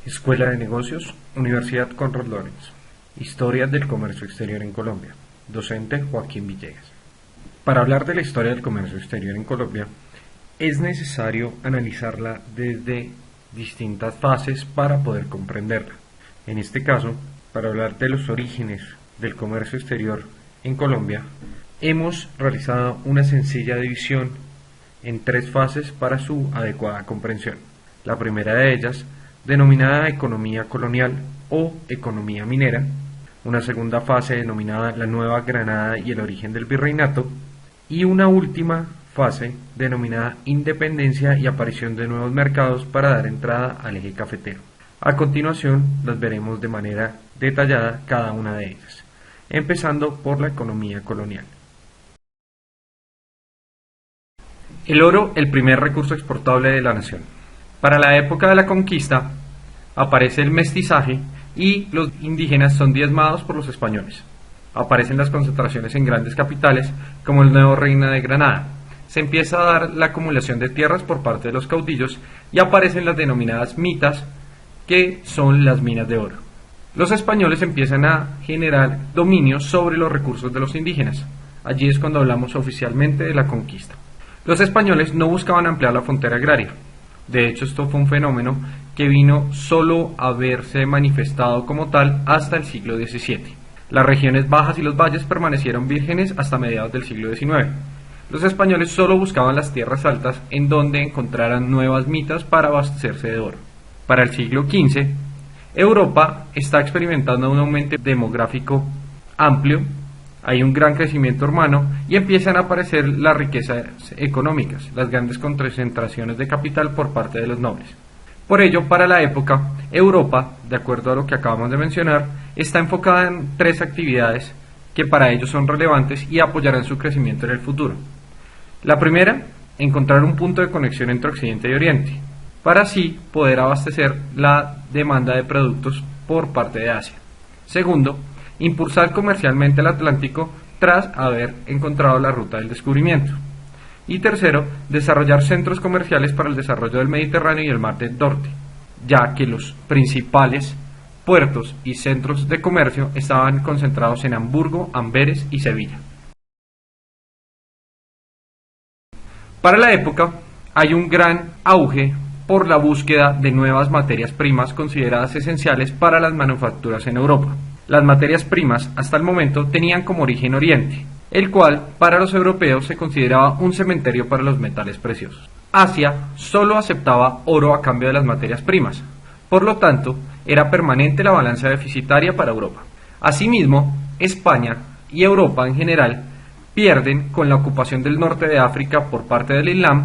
Escuela de Negocios, Universidad Conrad Lorenz. Historia del comercio exterior en Colombia. Docente Joaquín Villegas. Para hablar de la historia del comercio exterior en Colombia, es necesario analizarla desde distintas fases para poder comprenderla. En este caso, para hablar de los orígenes del comercio exterior en Colombia, hemos realizado una sencilla división en tres fases para su adecuada comprensión. La primera de ellas, denominada economía colonial o economía minera, una segunda fase denominada la Nueva Granada y el origen del virreinato, y una última fase denominada independencia y aparición de nuevos mercados para dar entrada al eje cafetero. A continuación las veremos de manera detallada cada una de ellas, empezando por la economía colonial. El oro, el primer recurso exportable de la nación. Para la época de la conquista aparece el mestizaje y los indígenas son diezmados por los españoles. Aparecen las concentraciones en grandes capitales como el nuevo Reino de Granada. Se empieza a dar la acumulación de tierras por parte de los caudillos y aparecen las denominadas mitas, que son las minas de oro. Los españoles empiezan a generar dominio sobre los recursos de los indígenas. Allí es cuando hablamos oficialmente de la conquista. Los españoles no buscaban ampliar la frontera agraria. De hecho, esto fue un fenómeno que vino solo a verse manifestado como tal hasta el siglo XVII. Las regiones bajas y los valles permanecieron vírgenes hasta mediados del siglo XIX. Los españoles solo buscaban las tierras altas en donde encontraran nuevas mitas para abastecerse de oro. Para el siglo XV, Europa está experimentando un aumento demográfico amplio, hay un gran crecimiento urbano y empiezan a aparecer las riquezas económicas, las grandes concentraciones de capital por parte de los nobles. Por ello, para la época, Europa, de acuerdo a lo que acabamos de mencionar, está enfocada en tres actividades que para ellos son relevantes y apoyarán su crecimiento en el futuro. La primera, encontrar un punto de conexión entre Occidente y Oriente, para así poder abastecer la demanda de productos por parte de Asia. Segundo, impulsar comercialmente el Atlántico tras haber encontrado la ruta del descubrimiento. Y tercero, desarrollar centros comerciales para el desarrollo del Mediterráneo y el Mar del Norte, ya que los principales puertos y centros de comercio estaban concentrados en Hamburgo, Amberes y Sevilla. Para la época hay un gran auge por la búsqueda de nuevas materias primas consideradas esenciales para las manufacturas en Europa. Las materias primas hasta el momento tenían como origen Oriente, el cual para los europeos se consideraba un cementerio para los metales preciosos. Asia solo aceptaba oro a cambio de las materias primas, por lo tanto era permanente la balanza deficitaria para Europa. Asimismo, España y Europa en general pierden con la ocupación del norte de África por parte del Islam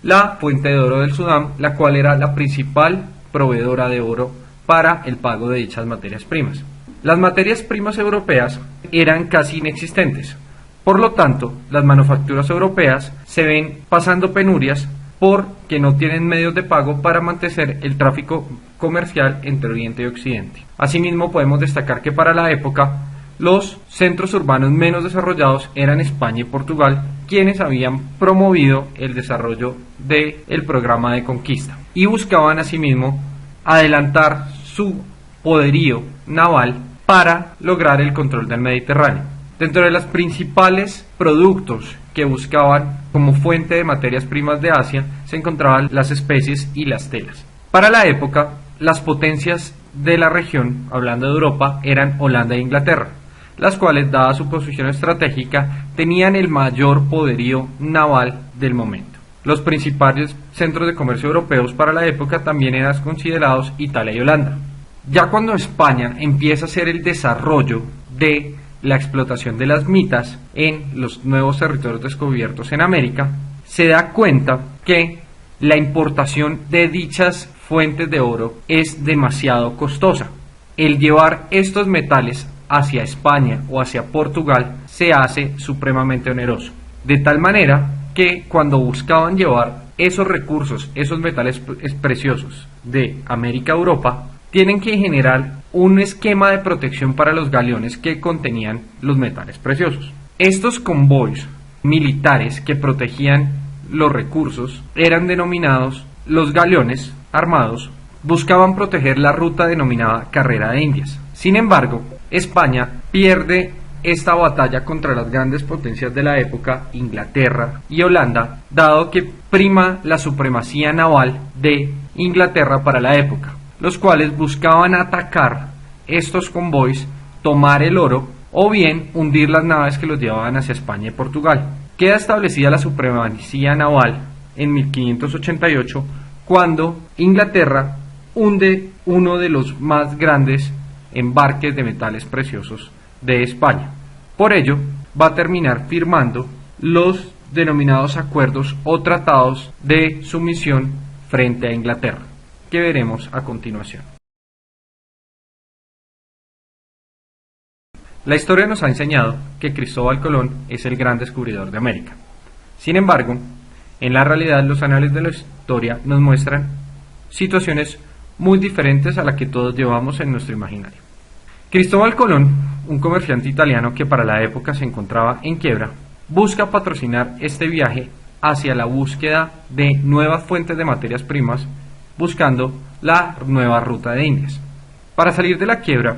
la fuente de oro del Sudán, la cual era la principal proveedora de oro para el pago de dichas materias primas. Las materias primas europeas eran casi inexistentes, por lo tanto, las manufacturas europeas se ven pasando penurias porque no tienen medios de pago para mantener el tráfico comercial entre Oriente y Occidente. Asimismo, podemos destacar que para la época, los centros urbanos menos desarrollados eran España y Portugal, quienes habían promovido el desarrollo del programa de conquista y buscaban asimismo adelantar su poderío naval para lograr el control del Mediterráneo. Dentro de los principales productos que buscaban como fuente de materias primas de Asia se encontraban las especies y las telas. Para la época, las potencias de la región, hablando de Europa, eran Holanda e Inglaterra, las cuales, dada su posición estratégica, tenían el mayor poderío naval del momento. Los principales centros de comercio europeos para la época también eran considerados Italia y Holanda. Ya cuando España empieza a hacer el desarrollo de la explotación de las mitas en los nuevos territorios descubiertos en América, se da cuenta que la importación de dichas fuentes de oro es demasiado costosa. El llevar estos metales hacia España o hacia Portugal se hace supremamente oneroso, de tal manera que cuando buscaban llevar esos recursos, esos metales preciosos de América a Europa, tienen que generar un esquema de protección para los galeones que contenían los metales preciosos. Estos convoys militares que protegían los recursos eran denominados los galeones armados buscaban proteger la ruta denominada Carrera de Indias. Sin embargo, España pierde esta batalla contra las grandes potencias de la época, Inglaterra y Holanda, dado que prima la supremacía naval de Inglaterra para la época, los cuales buscaban atacar estos convoys, tomar el oro o bien hundir las naves que los llevaban hacia España y Portugal. Queda establecida la supremacía naval en 1588 cuando Inglaterra hunde uno de los más grandes embarques de metales preciosos de España. Por ello, va a terminar firmando los denominados acuerdos o tratados de sumisión frente a Inglaterra, que veremos a continuación. La historia nos ha enseñado que Cristóbal Colón es el gran descubridor de América. Sin embargo, en la realidad los anales de la historia nos muestran situaciones muy diferentes a la que todos llevamos en nuestro imaginario. Cristóbal Colón, un comerciante italiano que para la época se encontraba en quiebra, busca patrocinar este viaje hacia la búsqueda de nuevas fuentes de materias primas, buscando la nueva ruta de Indias. Para salir de la quiebra,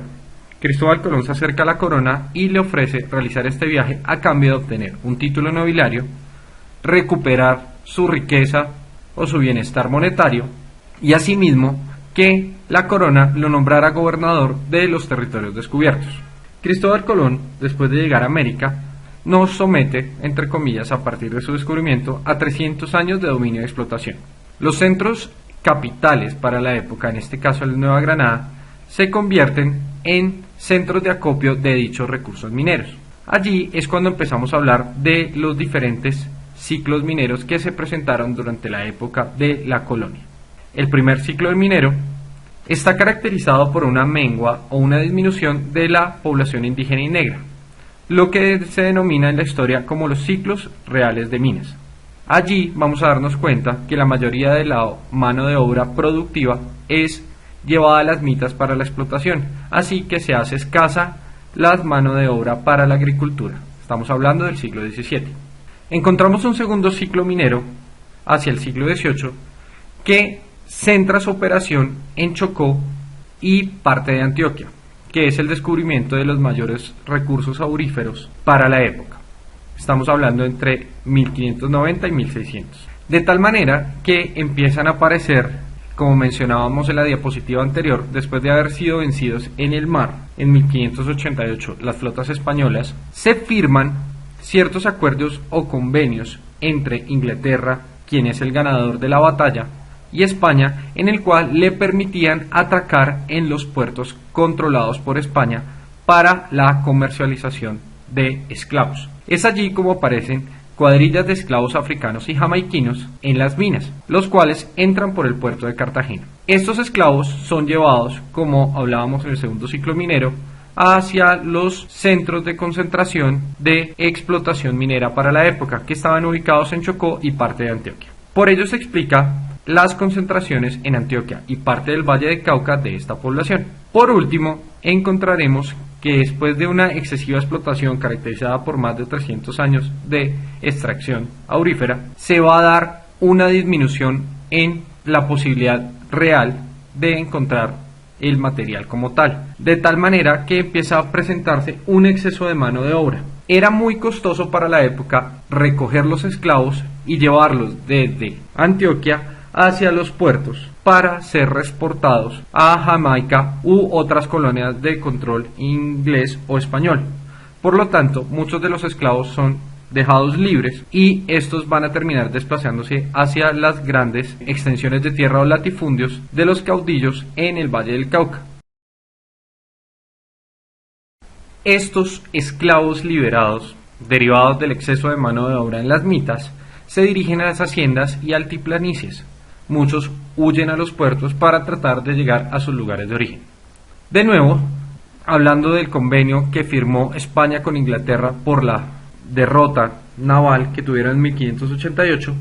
Cristóbal Colón se acerca a la corona y le ofrece realizar este viaje a cambio de obtener un título nobiliario, recuperar su riqueza o su bienestar monetario y asimismo que la corona lo nombrara gobernador de los territorios descubiertos. Cristóbal Colón, después de llegar a América, nos somete, entre comillas, a partir de su descubrimiento, a 300 años de dominio y explotación. Los centros capitales para la época, en este caso el Nueva Granada, se convierten en centros de acopio de dichos recursos mineros. Allí es cuando empezamos a hablar de los diferentes ciclos mineros que se presentaron durante la época de la colonia. El primer ciclo minero está caracterizado por una mengua o una disminución de la población indígena y negra, lo que se denomina en la historia como los ciclos reales de minas. Allí vamos a darnos cuenta que la mayoría de la mano de obra productiva es llevada a las minas para la explotación, así que se hace escasa la mano de obra para la agricultura. Estamos hablando del siglo XVII. Encontramos un segundo ciclo minero hacia el siglo XVIII que centra su operación en Chocó y parte de Antioquia, que es el descubrimiento de los mayores recursos auríferos para la época. Estamos hablando entre 1590 y 1600. De tal manera que empiezan a aparecer, como mencionábamos en la diapositiva anterior, después de haber sido vencidos en el mar en 1588 las flotas españolas, se firman ciertos acuerdos o convenios entre Inglaterra, quien es el ganador de la batalla, y España, en el cual le permitían atracar en los puertos controlados por España para la comercialización de esclavos. Es allí como aparecen cuadrillas de esclavos africanos y jamaiquinos en las minas, los cuales entran por el puerto de Cartagena. Estos esclavos son llevados, como hablábamos en el segundo ciclo minero, hacia los centros de concentración de explotación minera para la época, que estaban ubicados en Chocó y parte de Antioquia. Por ello se explica las concentraciones en Antioquia y parte del Valle de Cauca de esta población. Por último, encontraremos que después de una excesiva explotación caracterizada por más de 300 años de extracción aurífera, se va a dar una disminución en la posibilidad real de encontrar el material como tal, de tal manera que empieza a presentarse un exceso de mano de obra. Era muy costoso para la época recoger los esclavos y llevarlos desde Antioquia hacia los puertos para ser exportados a Jamaica u otras colonias de control inglés o español. Por lo tanto, muchos de los esclavos son dejados libres y estos van a terminar desplazándose hacia las grandes extensiones de tierra o latifundios de los caudillos en el Valle del Cauca. Estos esclavos liberados, derivados del exceso de mano de obra en las mitas, se dirigen a las haciendas y altiplanicies. Muchos huyen a los puertos para tratar de llegar a sus lugares de origen. De nuevo, hablando del convenio que firmó España con Inglaterra por la derrota naval que tuvieron en 1588,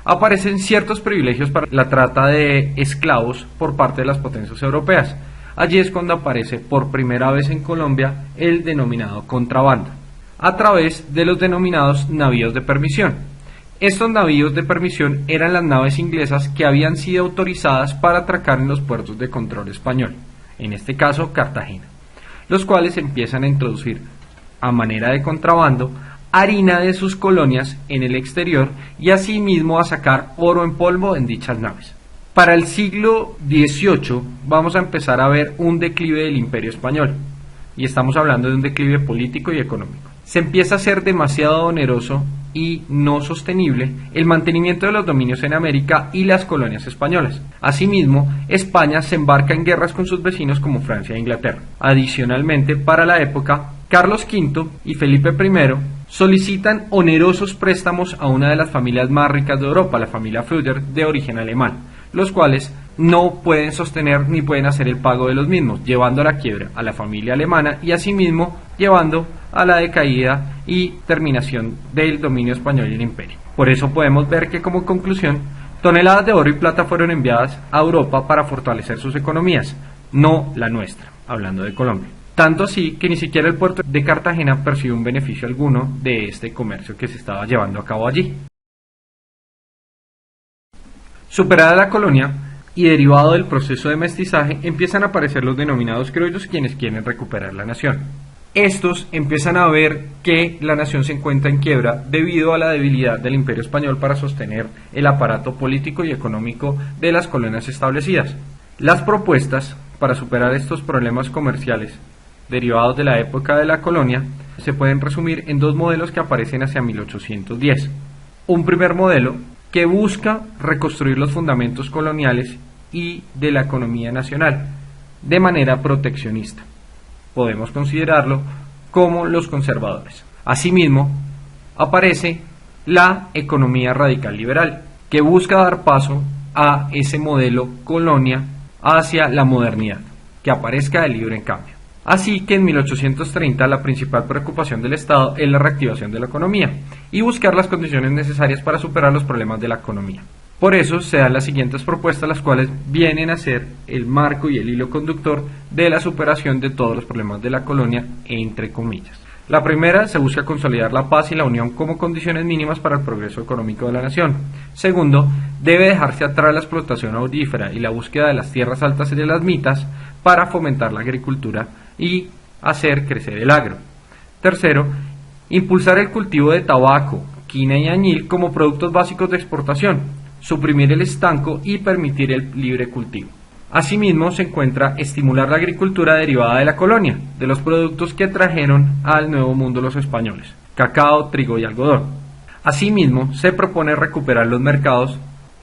aparecen ciertos privilegios para la trata de esclavos por parte de las potencias europeas. Allí es cuando aparece por primera vez en Colombia el denominado contrabando, a través de los denominados navíos de permisión. Estos navíos de permisión eran las naves inglesas que habían sido autorizadas para atracar en los puertos de control español, en este caso Cartagena, los cuales empiezan a introducir, a manera de contrabando, harina de sus colonias en el exterior y asimismo a sacar oro en polvo en dichas naves. Para el siglo XVIII vamos a empezar a ver un declive del Imperio Español, y estamos hablando de un declive político y económico. Se empieza a ser demasiado oneroso y no sostenible el mantenimiento de los dominios en América y las colonias españolas. Asimismo, España se embarca en guerras con sus vecinos como Francia e Inglaterra. Adicionalmente, para la época, Carlos V y Felipe I solicitan onerosos préstamos a una de las familias más ricas de Europa, la familia Früher, de origen alemán, los cuales no pueden sostener ni pueden hacer el pago de los mismos, llevando a la quiebra a la familia alemana y asimismo llevando a la decaída y terminación del dominio español y el imperio. Por eso podemos ver que, como conclusión, toneladas de oro y plata fueron enviadas a Europa para fortalecer sus economías, no la nuestra, hablando de Colombia. Tanto así que ni siquiera el puerto de Cartagena percibió un beneficio alguno de este comercio que se estaba llevando a cabo allí. Superada la colonia y derivado del proceso de mestizaje, empiezan a aparecer los denominados criollos, quienes quieren recuperar la nación. Estos empiezan a ver que la nación se encuentra en quiebra debido a la debilidad del Imperio Español para sostener el aparato político y económico de las colonias establecidas. Las propuestas para superar estos problemas comerciales derivados de la época de la colonia se pueden resumir en dos modelos que aparecen hacia 1810. Un primer modelo que busca reconstruir los fundamentos coloniales y de la economía nacional de manera proteccionista. Podemos considerarlo como los conservadores. Asimismo, aparece la economía radical liberal, que busca dar paso a ese modelo colonia hacia la modernidad, que aparezca de libre en cambio. Así que en 1830 la principal preocupación del Estado es la reactivación de la economía y buscar las condiciones necesarias para superar los problemas de la economía. Por eso se dan las siguientes propuestas, las cuales vienen a ser el marco y el hilo conductor de la superación de todos los problemas de la colonia, entre comillas. La primera, se busca consolidar la paz y la unión como condiciones mínimas para el progreso económico de la nación. Segundo, debe dejarse atrás la explotación aurífera y la búsqueda de las tierras altas y de las mitas para fomentar la agricultura y hacer crecer el agro. Tercero, impulsar el cultivo de tabaco, quina y añil como productos básicos de exportación, suprimir el estanco y permitir el libre cultivo. Asimismo, se encuentra estimular la agricultura derivada de la colonia, de los productos que trajeron al Nuevo Mundo los españoles, cacao, trigo y algodón. Asimismo, se propone recuperar los mercados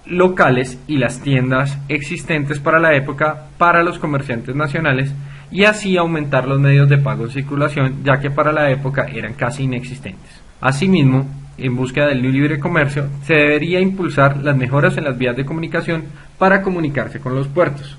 locales y las tiendas existentes para la época para los comerciantes nacionales y así aumentar los medios de pago en circulación, ya que para la época eran casi inexistentes. Asimismo, en búsqueda del libre comercio, se debería impulsar las mejoras en las vías de comunicación para comunicarse con los puertos.